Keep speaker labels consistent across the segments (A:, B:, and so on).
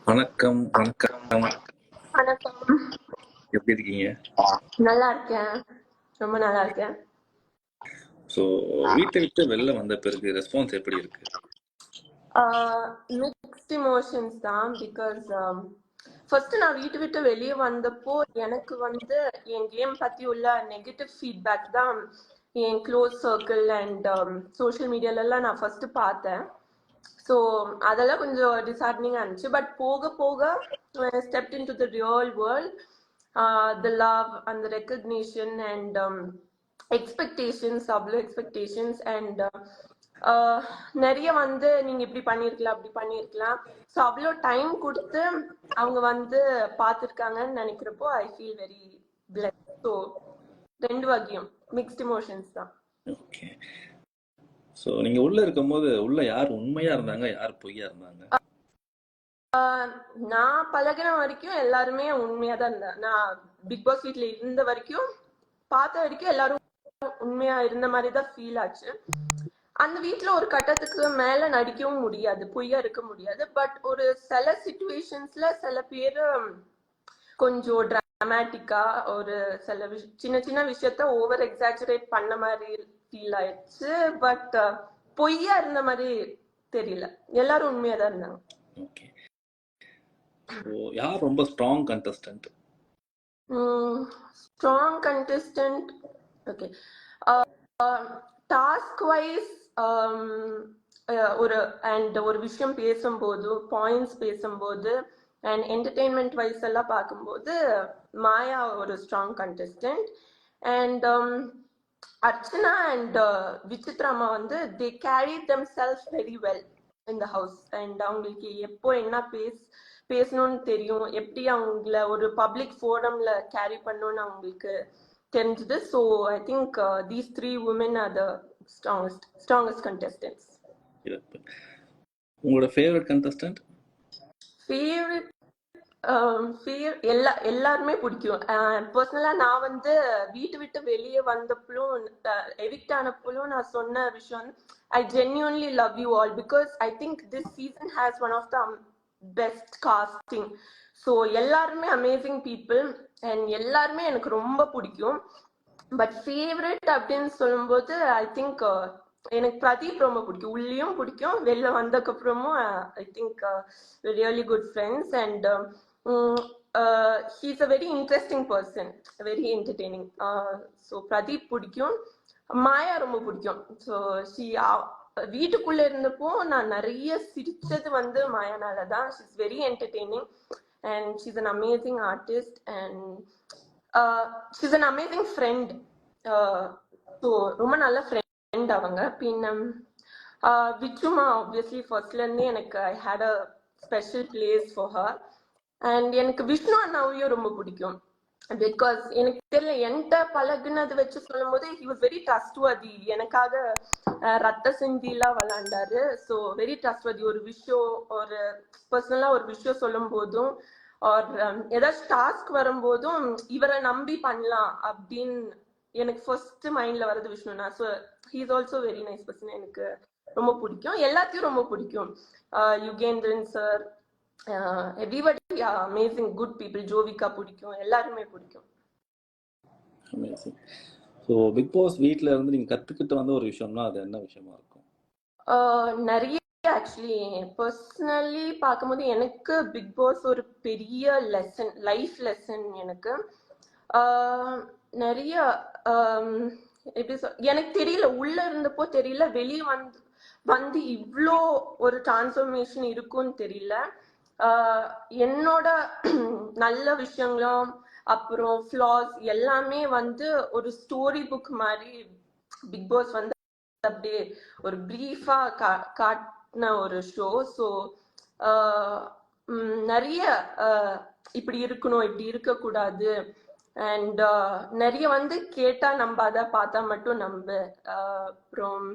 A: வணக்கம் வணக்கம்.
B: வணக்கம்.
A: எப்படி இருக்கீங்க?
B: நல்லா இருக்கேன், ரொம்ப நல்லா இருக்கேன்.
A: ஸோ வீட்டை விட்டு வெளில வந்த பிறகு ரெஸ்பான்ஸ் எப்படி இருக்கு?
B: மிக்ஸ்ட் இமோஷன்ஸ் தான். பிகாஸ் ஃபர்ஸ்ட் நான் வீட்டு விட்டு வெளியே வந்தப்போ எனக்கு வந்து என் கேம் பத்தி உள்ள நெகட்டிவ் ஃபீட்பேக் தான் என் க்ளோஸ் சர்க்கிள் அண்ட் சோஷியல் மீடியாலலாம் நான் ஃபர்ஸ்ட் பார்த்தேன். ஸோ அதெல்லாம் கொஞ்சம் டிசார்டனிங்காக இருந்துச்சு. பட் போக போக step in to the real world, the love and the recognition and expectations, அவ்வளோ எக்ஸ்பெக்டேஷன்ஸ் அண்ட் நிறைய வந்து நீங்க இப்படி பண்ணிருக்கலாம் அப்படி பண்ணிருக்கலாம். ஸோ அவ்வளோ டைம் கொடுத்து அவங்க வந்து பார்த்துருக்காங்கன்னு நினைக்கிறப்போ I feel very blessed. So ரெண்டு வகையும் மிக்ஸ்ட் இமோஷன்ஸ் தான்.
A: ஓகே. ஸோ நீங்க உள்ள இருக்கும்போது உள்ள யார் உண்மையா இருந்தாங்க, யார் பொய்யா இருந்தாங்க?
B: நான் பழகின வரைக்கும் எல்லாருமே உண்மையா தான் இருந்தேன். நான் பிக் பாஸ் வீட்ல இருந்த வரைக்கும் பார்த்த வரைக்கும் எல்லாரும் உண்மையா இருந்த மாதிரி தான் ஃபீல் ஆச்சு. அந்த வீட்டுல ஒரு கட்டத்துக்கு மேல நடிக்கவும் முடியாது, பொய்யா இருக்க முடியாது. பட் ஒரு சில சிச்சுவேஷன்ஸ்ல சில பேரு கொஞ்சம் டிராமேட்டிக்கா ஒரு சில சின்ன சின்ன விஷயத்த ஓவர் எக்ஸாஜரேட் பண்ண மாதிரி ஃபீல் ஆயிடுச்சு. பட் பொய்யா இருந்த மாதிரி தெரியல, எல்லாரும் உண்மையா தான் இருந்தாங்க.
A: ஓகே. ஸோ யார் ரொம்ப strong contestant?
B: Strong contestant, okay. Task wise ஒரு விஷயம் பேசும்போது, பாயிண்ட்ஸ் பேசும்போது அண்ட் என்டர்டெயின்மெண்ட் வைஸ் எல்லாம் பார்க்கும்போது மாயா ஒரு strong contestant. And Archana and விசித்ராமா வந்து they carry them self very well in the house. And அவங்களுக்கு எப்போ என்ன பேசணும்னு தெரியும், எப்படி அவங்கள ஒரு பப்ளிக் ஃபோரம்ல கேரி பண்ணணும்னு அவங்களுக்கு தெரிஞ்சது. So I think these three women are the strongest contestants.
A: உங்களோட ஃபேவரட் கண்டஸ்டன்ட்?
B: ஃபேவரட் எல்லாருமே பிடிக்கும். பர்சனலா நான் வந்து வீட்டு விட்டு வெளியே வந்தப்பலும் எவிக்ட் ஆனப்பலும் நான் சொன்ன விஷயம், I genuinely love you all because I think this season has one of the best casting. So எல்லாருமே அமேசிங் பீப்புள் அண்ட் எல்லாருமே எனக்கு ரொம்ப பிடிக்கும். பட் ஃபேவரட் அப்படின்னு சொல்லும்போது ஐ திங்க் எனக்கு பிரதீப் ரொம்ப பிடிக்கும். உள்ளேயும் பிடிக்கும், வெளில வந்ததுக்கு அப்புறமும் I think really good friends. And he's a very interesting person, very entertaining. So Pradeep பிடிக்கும். மாயா ரொம்ப பிடிக்கும். ஸோ வீட்டுக்குள்ள இருந்தப்போ நான் நிறைய சிரிச்சது வந்து மாயானால தான். She is very entertaining and she is an amazing artist and she is an amazing friend. So ரொம்ப நல்ல ஃப்ரெண்ட் அவங்க. பின்ன விச்சுமா ஆப்வியஸ்லி ஃபர்ஸ்ட்ல இருந்தே எனக்கு I had a special place for her. And எனக்கு விஷ்ணு அண்ணாவையும் ரொம்ப பிடிக்கும். பிகாஸ் எனக்கு தெரியல, என்கிட்ட பழகுனது வச்சு சொல்லும் போது ஹி வாஸ் வெரி ட்ரஸ்ட்வர்தி. எனக்காக ரத்த சிந்திலாம் விளாண்டாரு. So very trustworthy. ஒரு விஷயம், ஒரு பர்சனலா ஒரு விஷயம் சொல்லும் போதும் ஆர் ஏதாச்சும் டாஸ்க் வரும்போதும் இவரை நம்பி பண்ணலாம் அப்படின்னு எனக்கு ஃபர்ஸ்ட் மைண்ட்ல வர்றது விஷ்ணுனா. So he is also very nice person. எனக்கு ரொம்ப பிடிக்கும், எல்லாத்தையும் ரொம்ப பிடிக்கும். Yugendran sir, everybody amazing good people. Jovika பிடிக்கும், எல்லாருமே பிடிக்கும்.
A: அமேசிங். ஸோ பிக் பாஸ் வீட்டில் இருந்து நீங்கள் கற்றுக்கிட்டு வந்த ஒரு விஷயம்னா அது என்ன விஷயமா இருக்கும்?
B: நிறைய ஆக்சுவலி பர்சனலி பார்க்கும்போது எனக்கு பிக் பாஸ் ஒரு பெரிய லெசன், லைஃப் லெசன். எனக்கு நிறைய எப்படி எனக்கு தெரியல, உள்ள இருந்தப்போ தெரியல, வெளியே வந்து இவ்வளோ ஒரு டிரான்ஸ்ஃபர்மேஷன் இருக்கும்னு தெரியல. என்னோட நல்ல விஷயங்களும் அப்புறம் ஃப்ளாஸ் எல்லாமே வந்து ஒரு ஸ்டோரி புக் மாதிரி பிக் பாஸ் வந்து அப்படியே ஒரு பிரீஃபா காட்டின ஒரு ஷோ. ஸோ நிறைய இப்படி இருக்கணும், இப்படி இருக்கக்கூடாது அண்ட் நிறைய வந்து கேட்டா நம்பாத, பார்த்தா மட்டும் நம்பு. அப்புறம்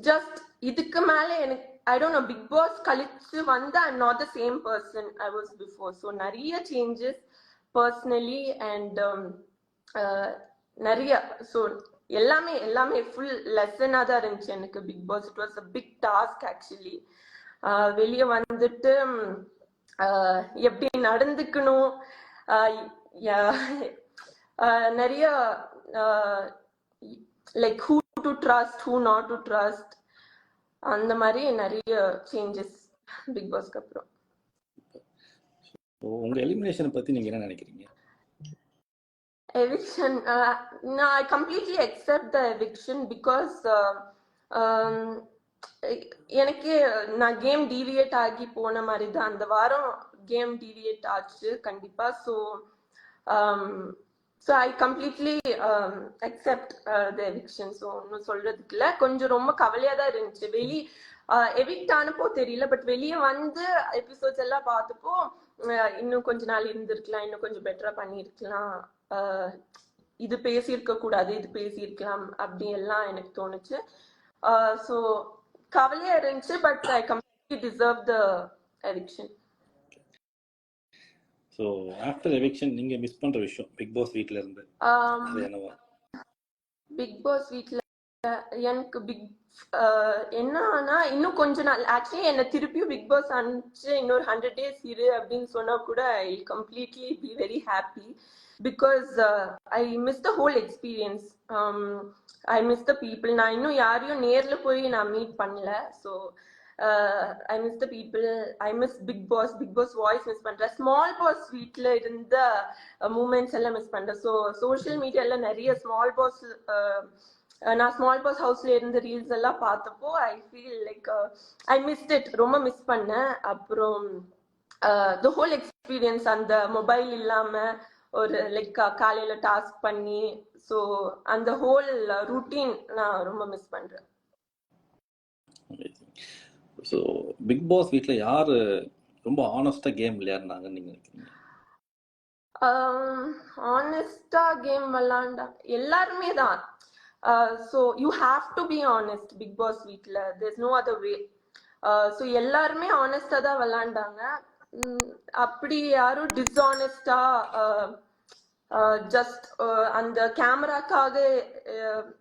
B: ஜஸ்ட் இதுக்கு மேல எனக்கு I don't know, big boss கழிச்சு வந்து I am not the same person I was before. So நிறைய சேஞ்சஸ் பர்சனலி அண்ட் நிறைய. ஸோ எல்லாமே ஃபுல் லெசனாக தான் இருந்துச்சு எனக்கு big boss. It was a big task actually. வெளியே வந்துட்டு எப்படி நடந்துக்கணும், நிறைய like who to trust, who not to trust, அந்த மாதிரி நிறைய சேஞ்சஸ் பிக் பாஸ்க்கு அப்புறம்.
A: உங்க எலிமினேஷனை பத்தி நீங்க என்ன நினைக்கிறீங்க?
B: Eviction, no, I completely accept the eviction because எனக்கு நான் கேம் டீவியேட் ஆகி போன மாதிரி தான். அந்த வாரம் கேம் டீவியேட் ஆச்சு கண்டிப்பா. So I completely accept the eviction. So ஒன்றும் சொல்றதுக்கு இல்லை. கொஞ்சம் ரொம்ப கவலையா தான் இருந்துச்சு. எவிக்ட் ஆனப்போ தெரியல, பட் வெளியே வந்து எபிசோட்ஸ் எல்லாம் பார்த்தப்போ இன்னும் கொஞ்ச நாள் இருந்திருக்கலாம், இன்னும் கொஞ்சம் பெட்டரா பண்ணிருக்கலாம், இது பேசியிருக்க கூடாது, இது பேசியிருக்கலாம் அப்படி எல்லாம் எனக்கு தோணுச்சு. ஸோ கவலையா இருந்துச்சு, but I completely deserve the eviction.
A: So after eviction நீங்க மிஸ் பண்ற விஷயம் பிக் பாஸ் வீட்ல இருந்து என்னவா?
B: பிக் பாஸ் வீட்ல எனக்கு என்னன்னா இன்னும் கொஞ்ச நாள், ஆக்சுவலி என்ன திருப்பியும் பிக் பாஸ் அனுப்பிச்சு இன்னொரு 100 days இரு அப்படின்னு சொன்னா கூட I completely be very happy because I miss the whole experience. I miss the people. நான் இன்னும் யாரையும் நேர்ல போய் நான் மீட் பண்ணல. So I miss the people, I miss big boss voice miss பண்றேன், ஸ்மால் பாஸ் வீட்ல இருந்த மூமெண்ட்ஸ் எல்லாம் மிஸ் பண்றேன். ஸோ சோஷியல் மீடியால நிறைய ஸ்மால் பாஸ், நான் ஸ்மால் பாஸ் ஹவுஸ்ல இருந்த ரீல்ஸ் எல்லாம் பார்த்தப்போ I feel like I missed it, ரொம்ப மிஸ் பண்ணேன். அப்புறம் த ஹோல் எக்ஸ்பீரியன்ஸ், அந்த மொபைல் இல்லாம ஒரு லைக் காலையில டாஸ்க் பண்ணி, ஸோ அந்த ஹோல் ரூட்டீன் நான் ரொம்ப மிஸ் பண்றேன்.
A: ஸோ பிக் பாஸ் வீட்ல யாரு ரொம்ப ஆனஸ்டா கேம் விளையாடுனாங்கன்னு நீங்க நினைக்கிறீங்க?
B: ஆனஸ்டா கேம் விளையாண்டா எல்லாருமே தான். So you have to be honest big boss வீட்ல, there is no other way. So எல்லாருமே ஆனஸ்டா தான் விளையாண்டாங்க. அப்படி யாரும் டிஸ்ஆனஸ்டா ஜஸ்ட் அந்த கேமராக்காக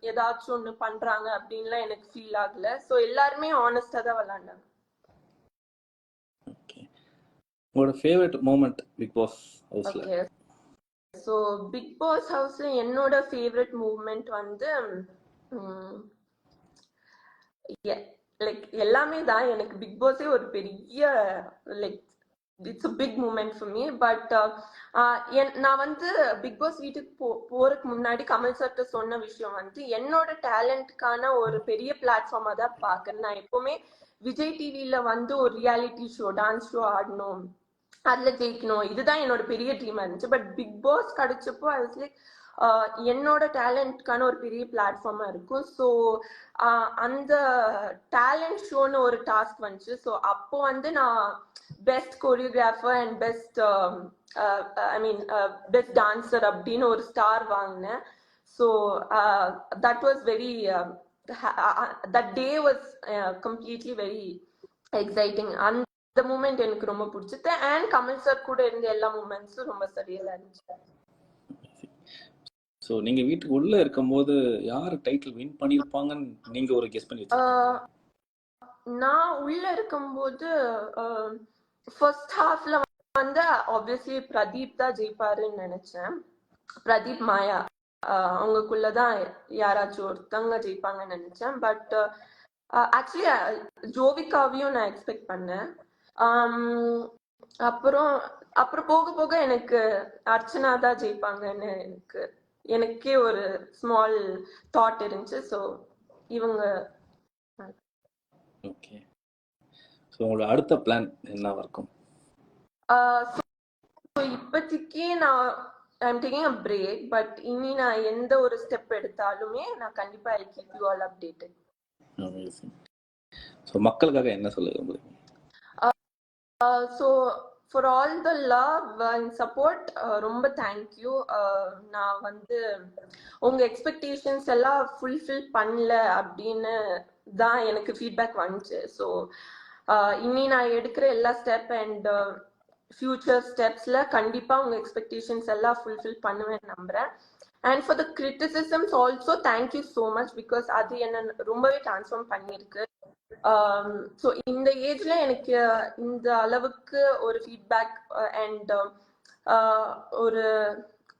B: ஏதாச்சும் ஒண்ணு பண்றாங்க அப்படின்லாம் எனக்கு ஃபீல் ஆகல. ஸோ எல்லாருமே ஆனஸ்டா தான் விளையாண்டாங்க.
A: உங்களோட ஃபேவரட் மொமெண்ட் பிக் பாஸ் ஹவுஸ்ல?
B: ஓகே, ஸோ பிக் பாஸ் ஹவுஸ்ல என்னோட ஃபேவரட் மூவ்மெண்ட் வந்து லைக் எல்லாமே தான். எனக்கு பிக் பாஸே ஒரு பெரிய like it's a big moment for me. But நான் வந்து பிக் பாஸ் வீட்டுக்கு போறதுக்கு முன்னாடி கமல் சார்ட்ட சொன்ன விஷயம் வந்து என்னோட டேலண்ட்கான ஒரு பெரிய பிளாட்ஃபார்மா தான் பாக்குறேன். நான் எப்பவுமே விஜய் டிவில வந்து ஒரு ரியாலிட்டி ஷோ, டான்ஸ் ஷோ ஆடணும், அதுல ஜெயிக்கணும், இதுதான் என்னோட பெரிய ட்ரீமா இருந்துச்சு. பட் பிக் பாஸ் கிடைச்சப்போ ஐ வாஸ் லைக் என்னோட டேலண்ட்கான ஒரு பெரிய பிளாட்ஃபார்மா இருக்கும். ஸோ அந்த டேலண்ட் ஷோன்னு ஒரு டாஸ்க் வந்துச்சு. ஸோ அப்போ வந்து நான் best choreographer and best best dancer அப்படின்னு ஒரு ஸ்டார் வாங்கினேன். So that was very that day was completely very exciting. அந்த மூமெண்ட் எனக்கு ரொம்ப பிடிச்சது. அண்ட் கமல் சார் கூட இருந்த எல்லா மூமெண்ட்ஸும் ரொம்ப சரியா இருந்துச்சு.
A: ஸோ நீங்க வீட்டுக்கு உள்ள இருக்கும்போது யார் டைட்டில் வின் பண்ணிருப்பாங்கன்னு நீங்க ஒரு கெஸ் பண்ணி வச்சிருக்கீங்க?
B: நான் உள்ள இருக்கும்போது ஃபர்ஸ்ட் ஹாஃப்ல வந்து ஆப்வியஸ்லி பிரதீப் தான் ஜெயிப்பாருன்னு நினைச்சேன். பிரதீப் மாயா அவங்களுக்குள்ளதான் யாராச்சும் ஒருத்தவங்க ஜெயிப்பாங்கன்னு நினைச்சேன். பட் ஆக்சுவலி ஜோவிகாவையும் நான் எக்ஸ்பெக்ட் பண்ணேன். அப்புறம் போக போக எனக்கு அர்ச்சனா தான் ஜெயிப்பாங்கன்னு எனக்கே ஒரு ஸ்மால் தாட் இருந்துச்சு. ஸோ இவங்க.
A: ஓகே, ஸோ உங்களோட அடுத்த பிளான் என்னவா இருக்கும்?
B: இப்போதைக்கு நான் I'm taking a break. But இனி நான் எந்த ஒரு ஸ்டெப் எடுத்தாலுமே நான் கண்டிப்பா I keep you all updated.
A: So மக்களுக்காக என்ன சொல்ல விரும்புறீங்க?
B: So for all the love and support ரொம்ப தேங்க்யூ. நான் வந்து உங்க எக்ஸ்பெக்டேஷன்ஸ் எல்லாம் ஃபுல்ஃபில் பண்ணல அப்படின்னு தான் எனக்கு ஃபீட்பேக் வந்துச்சு. ஸோ இனி நான் எடுக்கிற எல்லா ஸ்டெப் அண்ட் ஃபியூச்சர் ஸ்டெப்ஸ்ல கண்டிப்பா உங்க எக்ஸ்பெக்டேஷன்ஸ் எல்லாம் ஃபுல்ஃபில் பண்ணுவேன் நம்புறேன். And for the criticisms also thank you so much, because அது என்ன ரொம்பவே டிரான்ஸ்ஃபார்ம் பண்ணியிருக்கு. ஸோ இந்த ஏஜ்ல எனக்கு இந்த அளவுக்கு ஒரு ஃபீட்பேக் அண்ட் ஒரு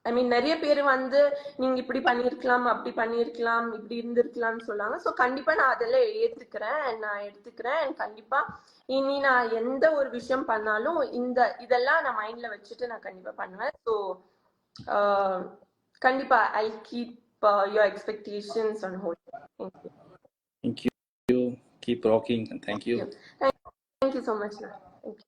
B: ஐ மீன் நிறைய பேர் வந்து நீங்க இப்படி பண்ணிருக்கலாம் அப்படி பண்ணிருக்கலாம் இப்படி இருந்திருக்கலாம்னு சொல்லாங்க. ஸோ கண்டிப்பா நான் அதெல்லாம் ஏத்துக்கிறேன் நான் எடுத்துக்கிறேன். அண்ட் கண்டிப்பா இனி நான் எந்த ஒரு விஷயம் பண்ணாலும் இதெல்லாம் நான் மைண்ட்ல வச்சுட்டு நான் கண்டிப்பா பண்ணுவேன். ஸோ கண்டிப்பா I keep your expectations on hold.
A: Thank you. Keep rocking and thank you.
B: Thank you so much. Thank you.